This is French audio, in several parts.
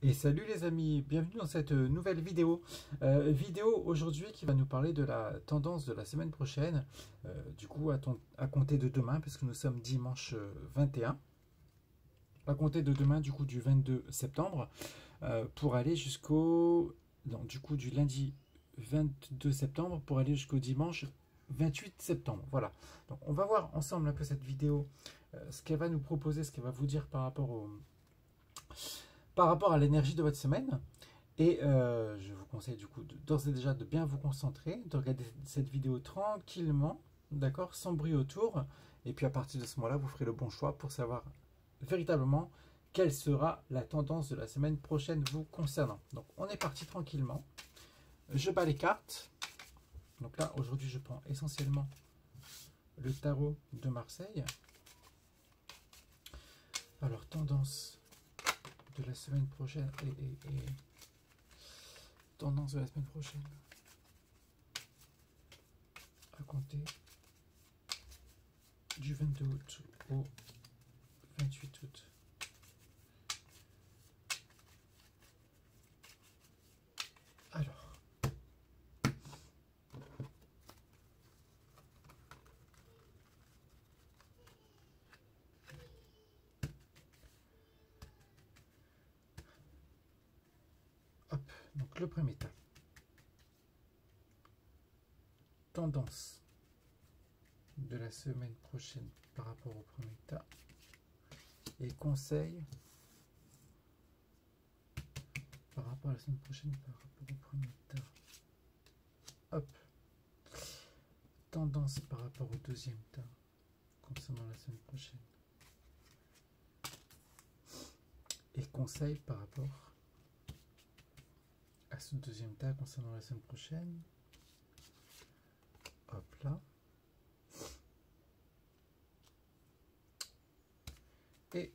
Et salut les amis, bienvenue dans cette nouvelle vidéo. Vidéo aujourd'hui qui va nous parler de la tendance de la semaine prochaine, du coup à compter de demain, puisque nous sommes dimanche 21, à compter de demain du coup du 22 septembre, pour aller jusqu'au... Non, du coup du lundi 22 septembre pour aller jusqu'au dimanche 28 septembre. Voilà, donc on va voir ensemble un peu cette vidéo, ce qu'elle va nous proposer, ce qu'elle va vous dire par rapport à l'énergie de votre semaine. Et je vous conseille du coup d'ores et déjà de bien vous concentrer, de regarder cette vidéo tranquillement, d'accord, sans bruit autour. Et puis à partir de ce moment-là, vous ferez le bon choix pour savoir véritablement quelle sera la tendance de la semaine prochaine vous concernant. Donc on est parti tranquillement. Je bats les cartes. Donc là, aujourd'hui, je prends essentiellement le tarot de Marseille. Alors, tendance de la semaine prochaine et tendance de la semaine prochaine à compter du 22 août au 28 août. Alors, hop, donc le premier tas. Tendance de la semaine prochaine par rapport au premier tas. Et conseil par rapport à la semaine prochaine par rapport au premier tas. Hop. Tendance par rapport au deuxième tas concernant la semaine prochaine. Et conseil par rapport à ce deuxième tas concernant la semaine prochaine. Hop là. Et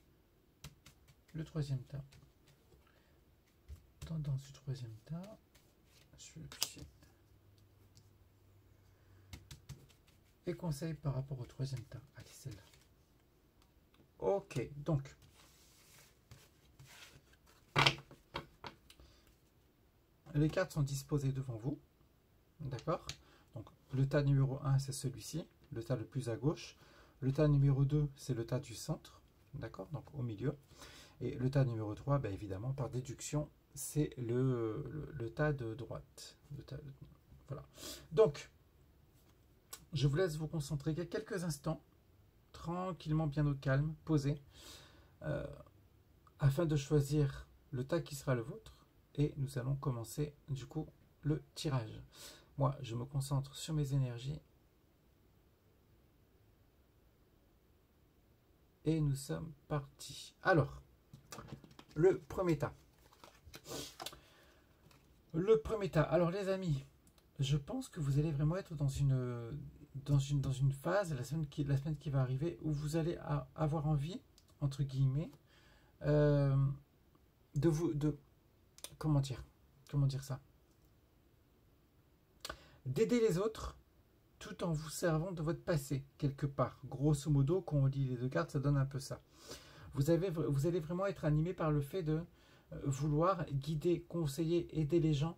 le troisième tas. Tendance du troisième tas. Celui-ci. Et conseil par rapport au troisième tas. Allez, celle-là. Ok, donc. Les cartes sont disposées devant vous. D'accord? Donc, le tas numéro 1, c'est celui-ci. Le tas le plus à gauche. Le tas numéro 2, c'est le tas du centre. D'accord? Donc, au milieu. Et le tas numéro 3, ben, évidemment, par déduction, c'est le tas de droite. Voilà. Donc, je vous laisse vous concentrer quelques instants, tranquillement, bien au calme, posé, afin de choisir le tas qui sera le vôtre. Et nous allons commencer, du coup, le tirage. Moi, je me concentre sur mes énergies. Et nous sommes partis. Alors, le premier tas. Le premier tas. Alors, les amis, je pense que vous allez vraiment être dans une phase, la semaine qui va arriver, où vous allez avoir envie, entre guillemets, comment dire ça, d'aider les autres tout en vous servant de votre passé, quelque part. Grosso modo, quand on lit les deux cartes, ça donne un peu ça. Vous allez vraiment être animé par le fait de vouloir guider, conseiller, aider les gens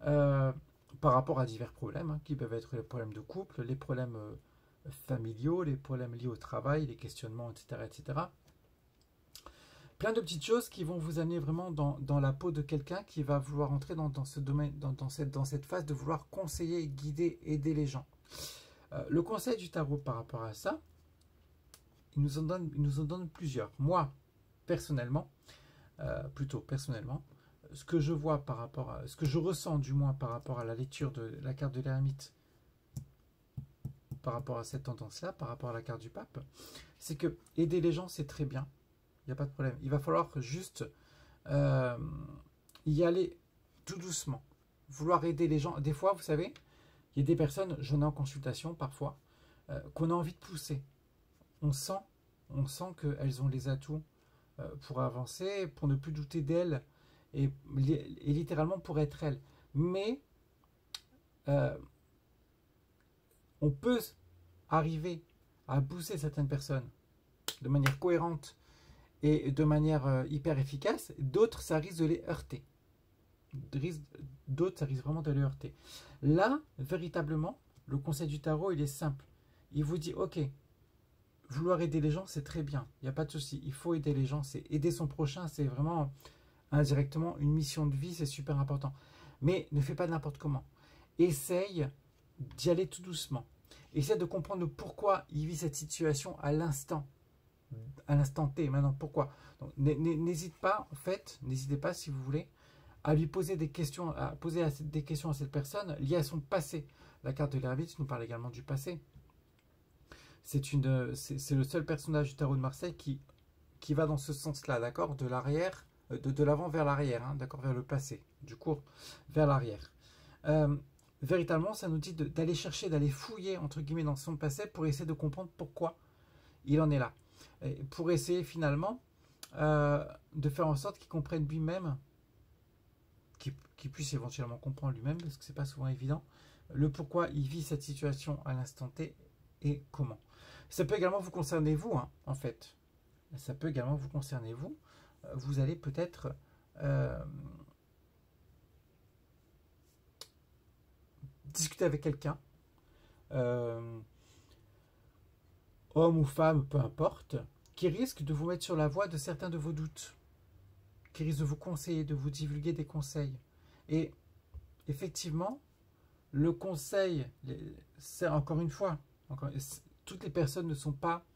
par rapport à divers problèmes, hein, qui peuvent être les problèmes de couple, les problèmes familiaux, les problèmes liés au travail, les questionnements, etc. etc. Plein de petites choses qui vont vous amener vraiment dans la peau de quelqu'un qui va vouloir entrer dans ce domaine, dans cette phase de vouloir conseiller, guider, aider les gens. Le conseil du tarot par rapport à ça, il nous en donne plusieurs. Moi, personnellement, ce que je vois par rapport à, ce que je ressens du moins par rapport à la lecture de la carte de l'ermite, par rapport à cette tendance-là, par rapport à la carte du pape, c'est que aider les gens, c'est très bien. Il n'y a pas de problème. Il va falloir juste y aller tout doucement. Vouloir aider les gens. Des fois, vous savez, il y a des personnes, j'en ai en consultation parfois, qu'on a envie de pousser. On sent qu'elles ont les atouts pour avancer, pour ne plus douter d'elles et littéralement pour être elles. Mais on peut arriver à pousser certaines personnes de manière cohérente et de manière hyper efficace. D'autres, ça risque de les heurter. D'autres, ça risque vraiment de les heurter. Là, véritablement, le conseil du tarot, il est simple. Il vous dit, ok, vouloir aider les gens, c'est très bien. Il n'y a pas de souci. Il faut aider les gens. C'est aider son prochain, c'est vraiment indirectement une mission de vie, c'est super important. Mais ne fais pas n'importe comment. Essaye d'y aller tout doucement. Essaye de comprendre le pourquoi il vit cette situation à l'instant T. Maintenant, pourquoi? N'hésite pas, en fait, n'hésitez pas si vous voulez, à lui poser des questions, à poser des questions à cette personne liées à son passé. La carte de l'ermite nous parle également du passé. C'est le seul personnage du tarot de Marseille qui va dans ce sens-là, d'accord? De l'arrière, de l'avant vers l'arrière, hein, d'accord? Vers le passé, du court vers l'arrière. Véritablement, ça nous dit d'aller chercher, d'aller fouiller, entre guillemets, dans son passé pour essayer de comprendre pourquoi il en est là. Et pour essayer finalement de faire en sorte qu'il comprenne lui-même, qu'il puisse éventuellement comprendre lui-même, parce que c'est pas souvent évident, le pourquoi il vit cette situation à l'instant T et comment. Ça peut également vous concerner vous, hein, en fait. Ça peut également vous concerner vous. Vous allez peut-être discuter avec quelqu'un, homme ou femme, peu importe, qui risque de vous mettre sur la voie de certains de vos doutes, qui risque de vous conseiller, de vous divulguer des conseils. Et effectivement, le conseil, c'est encore une fois, toutes les personnes ne sont pas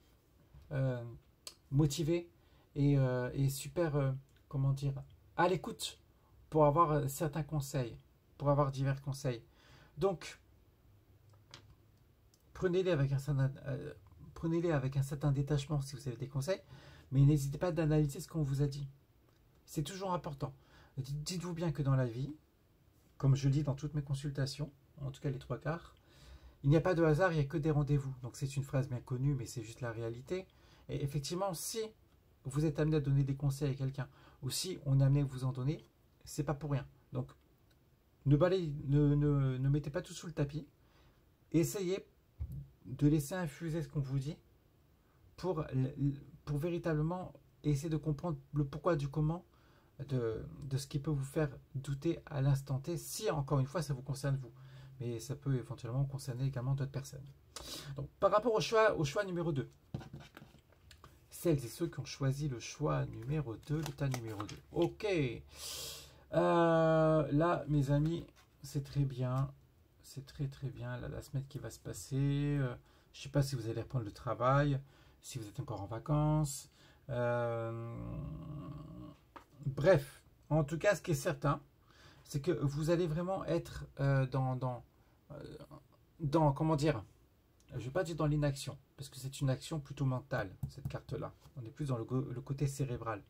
motivées et super, comment dire, à l'écoute pour avoir certains conseils, pour avoir divers conseils. Donc, prenez-les avec un certain détachement si vous avez des conseils, mais n'hésitez pas d'analyser ce qu'on vous a dit. C'est toujours important. Dites-vous bien que dans la vie, comme je le dis dans toutes mes consultations, en tout cas les 3/4, il n'y a pas de hasard, il n'y a que des rendez-vous. Donc c'est une phrase bien connue, mais c'est juste la réalité. Et effectivement, si vous êtes amené à donner des conseils à quelqu'un, ou si on est amené à vous en donner, c'est pas pour rien. Donc ne mettez pas tout sous le tapis. Essayez de laisser infuser ce qu'on vous dit pour véritablement essayer de comprendre le pourquoi du comment de ce qui peut vous faire douter à l'instant T, si encore une fois ça vous concerne vous. Mais ça peut éventuellement concerner également d'autres personnes. Donc par rapport au choix numéro 2, celles et ceux qui ont choisi le choix numéro 2, le tas numéro 2. Ok. Là, mes amis, c'est très bien. C'est très très bien. Là, la semaine qui va se passer. Je ne sais pas si vous allez reprendre le travail, si vous êtes encore en vacances. Bref, en tout cas, ce qui est certain, c'est que vous allez vraiment être dans comment dire, je ne vais pas dire dans l'inaction, parce que c'est une action plutôt mentale, cette carte-là. On est plus dans le côté cérébral.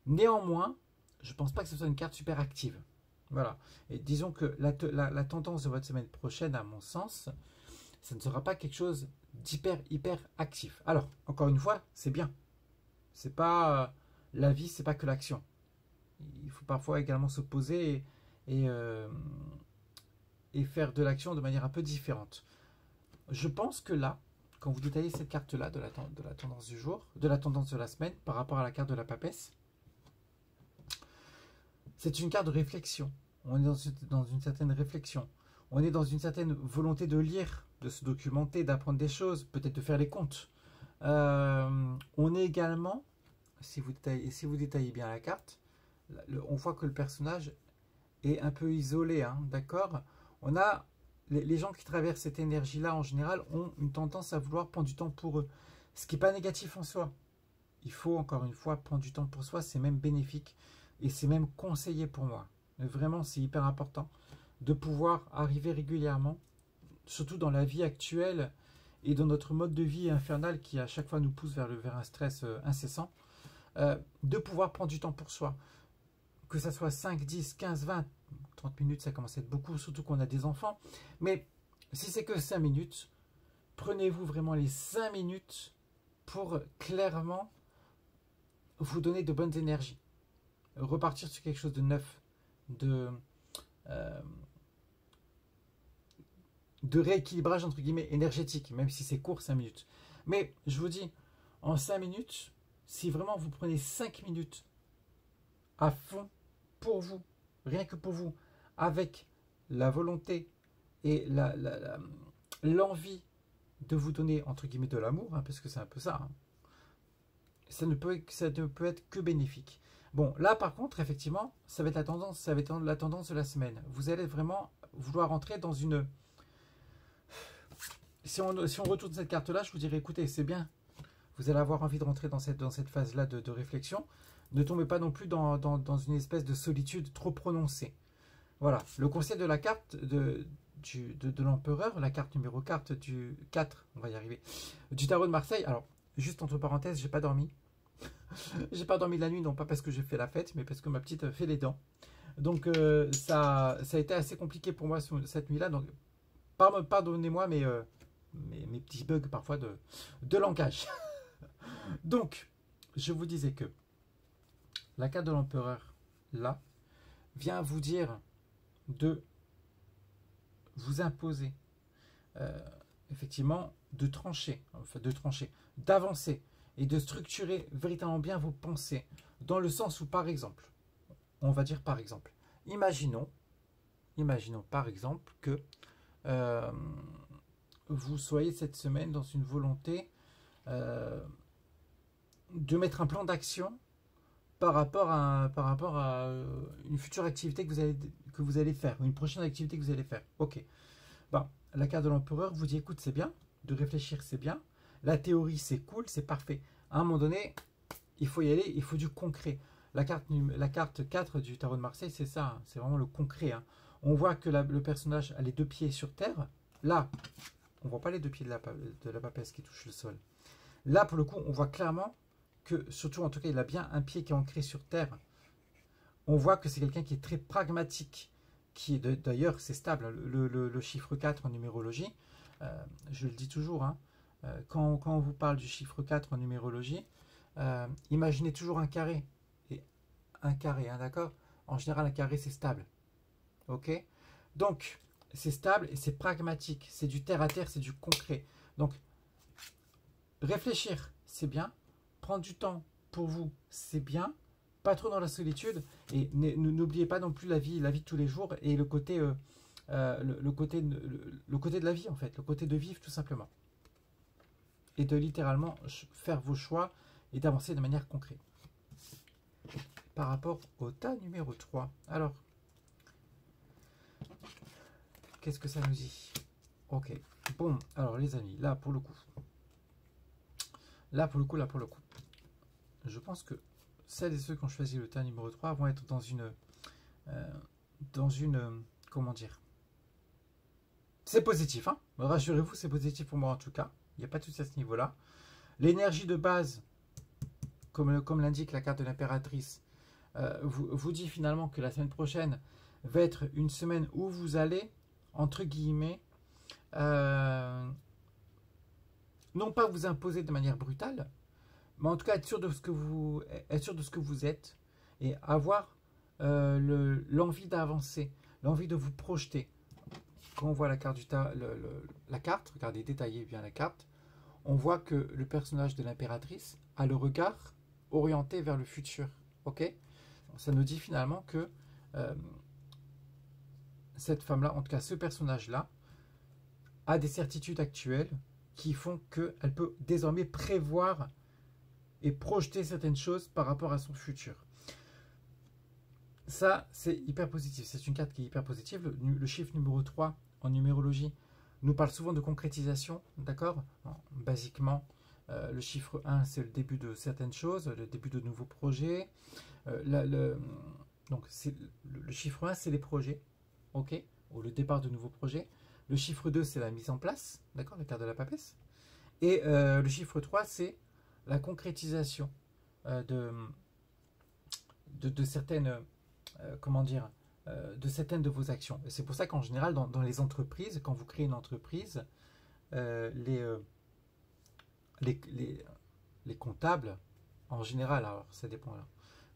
Néanmoins, je ne pense pas que ce soit une carte super active. Voilà. Et disons que la tendance de votre semaine prochaine, à mon sens, ça ne sera pas quelque chose hyper actif. Alors, encore une fois, c'est bien. C'est pas la vie, c'est pas que l'action. Il faut parfois également se poser et faire de l'action de manière un peu différente. Je pense que là, quand vous détaillez cette carte-là de la tendance du jour, de la tendance de la semaine, par rapport à la carte de la papesse, c'est une carte de réflexion. On est dans une certaine réflexion. On est dans une certaine volonté de lire, de se documenter, d'apprendre des choses, peut-être de faire les comptes. On est également, si vous détaillez bien la carte, on voit que le personnage est un peu isolé, hein, d'accord? On a les gens qui traversent cette énergie-là, en général, ont une tendance à vouloir prendre du temps pour eux. Ce qui n'est pas négatif en soi. Il faut, encore une fois, prendre du temps pour soi, c'est même bénéfique. Et c'est même conseillé pour moi. Mais vraiment, c'est hyper important de pouvoir arriver régulièrement, surtout dans la vie actuelle et dans notre mode de vie infernal qui à chaque fois nous pousse vers un stress incessant, de pouvoir prendre du temps pour soi. Que ça soit 5, 10, 15, 20, 30 minutes, ça commence à être beaucoup, surtout qu'on a des enfants. Mais si c'est que 5 minutes, prenez-vous vraiment les 5 minutes pour clairement vous donner de bonnes énergies. Repartir sur quelque chose de neuf, de rééquilibrage entre guillemets énergétique, même si c'est court 5 minutes. Mais je vous dis, en 5 minutes, si vraiment vous prenez 5 minutes à fond pour vous, rien que pour vous, avec la volonté et l'envie de vous donner, entre guillemets, de l'amour, hein, parce que c'est un peu ça, hein, ça ne peut être que bénéfique. Bon, là par contre, effectivement, ça va être la tendance, ça va être la tendance de la semaine. Vous allez vraiment vouloir entrer dans une... Si on retourne cette carte-là, je vous dirais, écoutez, c'est bien. Vous allez avoir envie de rentrer dans cette phase-là de réflexion. Ne tombez pas non plus dans une espèce de solitude trop prononcée. Voilà, le conseil de la carte de l'empereur, la carte numéro 4 du 4, on va y arriver, du tarot de Marseille. Alors, juste entre parenthèses, j'ai pas dormi. J'ai pas dormi de la nuit, non pas parce que j'ai fait la fête, mais parce que ma petite fait les dents. Donc ça a été assez compliqué pour moi cette nuit-là. Donc pardonnez-moi mes petits bugs parfois de langage. Donc, je vous disais que la carte de l'empereur, là, vient vous dire de vous imposer, effectivement, de trancher, d'avancer et de structurer véritablement bien vos pensées, dans le sens où, par exemple, on va dire par exemple, imaginons par exemple que vous soyez cette semaine dans une volonté de mettre un plan d'action par rapport à une future activité que vous allez faire, une prochaine activité que vous allez faire. Ok. Bon, la carte de l'empereur vous dit, écoute, c'est bien, de réfléchir, c'est bien, la théorie, c'est cool, c'est parfait. À un moment donné, il faut y aller, il faut du concret. La carte 4 du tarot de Marseille, c'est ça, hein, c'est vraiment le concret. Hein. On voit que le personnage a les 2 pieds sur terre. Là, on ne voit pas les 2 pieds de la papesse qui touche le sol. Là, pour le coup, on voit clairement que, surtout en tout cas, il a bien un pied qui est ancré sur terre. On voit que c'est quelqu'un qui est très pragmatique, qui d'ailleurs, c'est stable. Le chiffre 4 en numérologie, je le dis toujours, hein, quand on vous parle du chiffre 4 en numérologie, imaginez toujours un carré. Et un carré, hein, d'accord? En général, un carré, c'est stable. Ok? Donc, c'est stable et c'est pragmatique. C'est du terre à terre, c'est du concret. Donc, réfléchir, c'est bien. Prendre du temps pour vous, c'est bien. Pas trop dans la solitude. Et n'oubliez pas non plus la vie de tous les jours et le côté, le côté de la vie, en fait. Le côté de vivre, tout simplement. Et de littéralement faire vos choix et d'avancer de manière concrète. Par rapport au tas numéro 3. Alors, qu'est-ce que ça nous dit? Ok. Bon, alors les amis, là pour le coup, je pense que celles et ceux qui ont choisi le tas numéro 3 vont être dans une comment dire? C'est positif, hein? Rassurez-vous, c'est positif pour moi en tout cas. Il n'y a pas de souci à ce niveau-là. L'énergie de base, comme l'indique la carte de l'impératrice, vous dit finalement que la semaine prochaine va être une semaine où vous allez, entre guillemets, non pas vous imposer de manière brutale, mais en tout cas être sûr de ce que vous êtes et avoir l'envie d'avancer, l'envie de vous projeter. Quand on voit la carte la carte, regardez, détaillez bien la carte, on voit que le personnage de l'impératrice a le regard orienté vers le futur. Ok? Ça nous dit finalement que cette femme-là, en tout cas ce personnage-là, a des certitudes actuelles qui font qu'elle peut désormais prévoir et projeter certaines choses par rapport à son futur. Ça, c'est hyper positif. C'est une carte qui est hyper positive. Le chiffre numéro 3 en numérologie nous parle souvent de concrétisation, d'accord? Basiquement, le chiffre 1, c'est le début de certaines choses, le début de nouveaux projets. Donc, le chiffre 1, c'est les projets, ok? Ou le départ de nouveaux projets. Le chiffre 2, c'est la mise en place, d'accord? La carte de la papesse. Et le chiffre 3, c'est la concrétisation de certaines, comment dire, de certaines de vos actions. Et c'est pour ça qu'en général, dans les entreprises, quand vous créez une entreprise, les comptables, en général, alors ça dépend,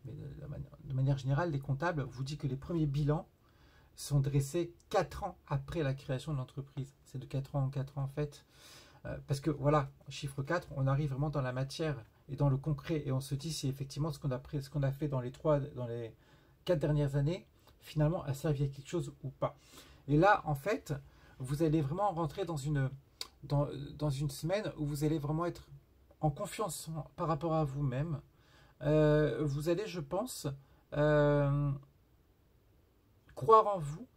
mais de manière générale, les comptables vous disent que les premiers bilans sont dressés 4 ans après la création de l'entreprise. C'est de 4 ans en 4 ans en fait. Parce que voilà, chiffre 4, on arrive vraiment dans la matière et dans le concret, et on se dit si effectivement ce qu'on a fait dans les 4 dernières années, finalement a servi à quelque chose ou pas. Et là, en fait, vous allez vraiment rentrer dans une semaine où vous allez vraiment être en confiance par rapport à vous-même. Vous allez, je pense, croire en vous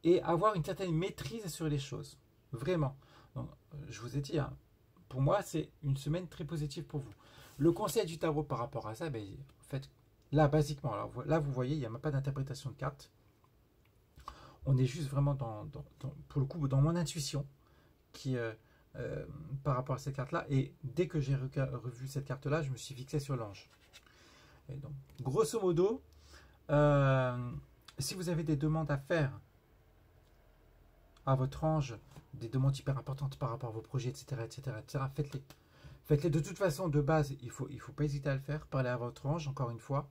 et avoir une certaine maîtrise sur les choses. Vraiment. Donc, je vous ai dit, hein, pour moi, c'est une semaine très positive pour vous. Le conseil du tarot par rapport à ça, ben, en fait, là, basiquement, alors, là, vous voyez, il n'y a même pas d'interprétation de cartes. On est juste vraiment pour le coup, dans mon intuition qui, par rapport à cette carte-là. Et dès que j'ai revu cette carte-là, je me suis fixé sur l'ange. Et donc, grosso modo, si vous avez des demandes à faire à votre ange, des demandes hyper importantes par rapport à vos projets, etc., etc., etc., faites-les. Faites-les de toute façon, de base, il faut pas hésiter à le faire. Parlez à votre ange, encore une fois.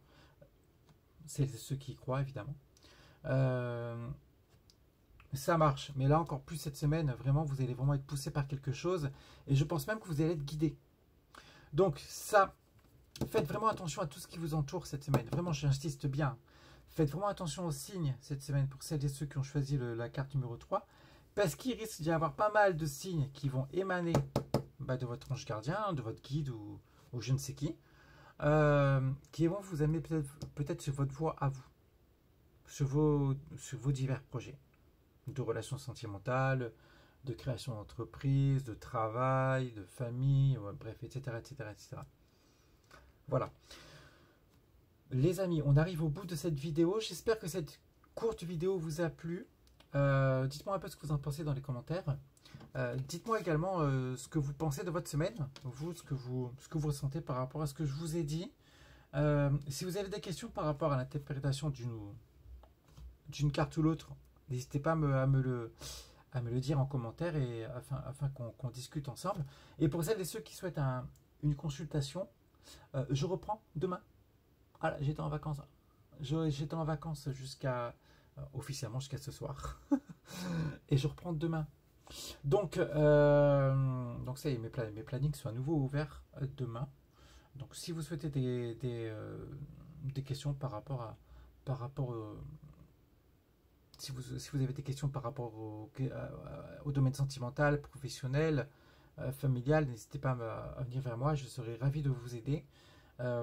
C'est ceux qui y croient, évidemment. Ça marche. Mais là, encore plus cette semaine, vraiment, vous allez vraiment être poussé par quelque chose. Et je pense même que vous allez être guidé. Donc, ça, faites vraiment attention à tout ce qui vous entoure cette semaine. Vraiment, j'insiste bien. Faites vraiment attention aux signes cette semaine pour celles et ceux qui ont choisi la carte numéro 3. Parce qu'il risque d'y avoir pas mal de signes qui vont émaner de votre ange gardien, de votre guide ou je ne sais qui vont vous amener peut-être sur votre voie à vous, sur vos divers projets de relations sentimentales, de création d'entreprise, de travail, de famille, bref, etc., etc., etc. Voilà. Les amis, on arrive au bout de cette vidéo. J'espère que cette courte vidéo vous a plu. Dites-moi un peu ce que vous en pensez dans les commentaires. Dites-moi également ce que vous pensez de votre semaine, vous, ce que vous ressentez par rapport à ce que je vous ai dit. Si vous avez des questions par rapport à l'interprétation d'une carte ou l'autre, n'hésitez pas à me le dire en commentaire et afin qu'on discute ensemble. Et pour celles et ceux qui souhaitent une consultation, je reprends demain. Voilà, j'étais en vacances. J'étais en vacances officiellement jusqu'à ce soir. Et je reprends demain. Donc ça y est, mes plannings sont à nouveau ouverts demain. Donc si vous souhaitez des questions si vous avez des questions par rapport au domaine sentimental, professionnel, familial, n'hésitez pas à venir vers moi. Je serai ravi de vous aider.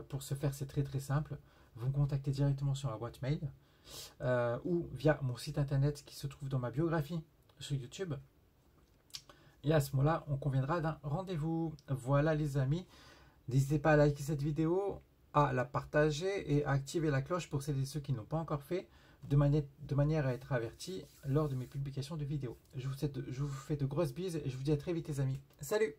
Pour ce faire, c'est très très simple. Vous me contactez directement sur ma boîte mail ou via mon site internet qui se trouve dans ma biographie sur YouTube. Et à ce moment-là, on conviendra d'un rendez-vous. Voilà les amis. N'hésitez pas à liker cette vidéo, à la partager et à activer la cloche pour celles et ceux qui n'ont pas encore fait, de manière à être avertis lors de mes publications de vidéos. Je vous fais de grosses bises et je vous dis à très vite les amis. Salut!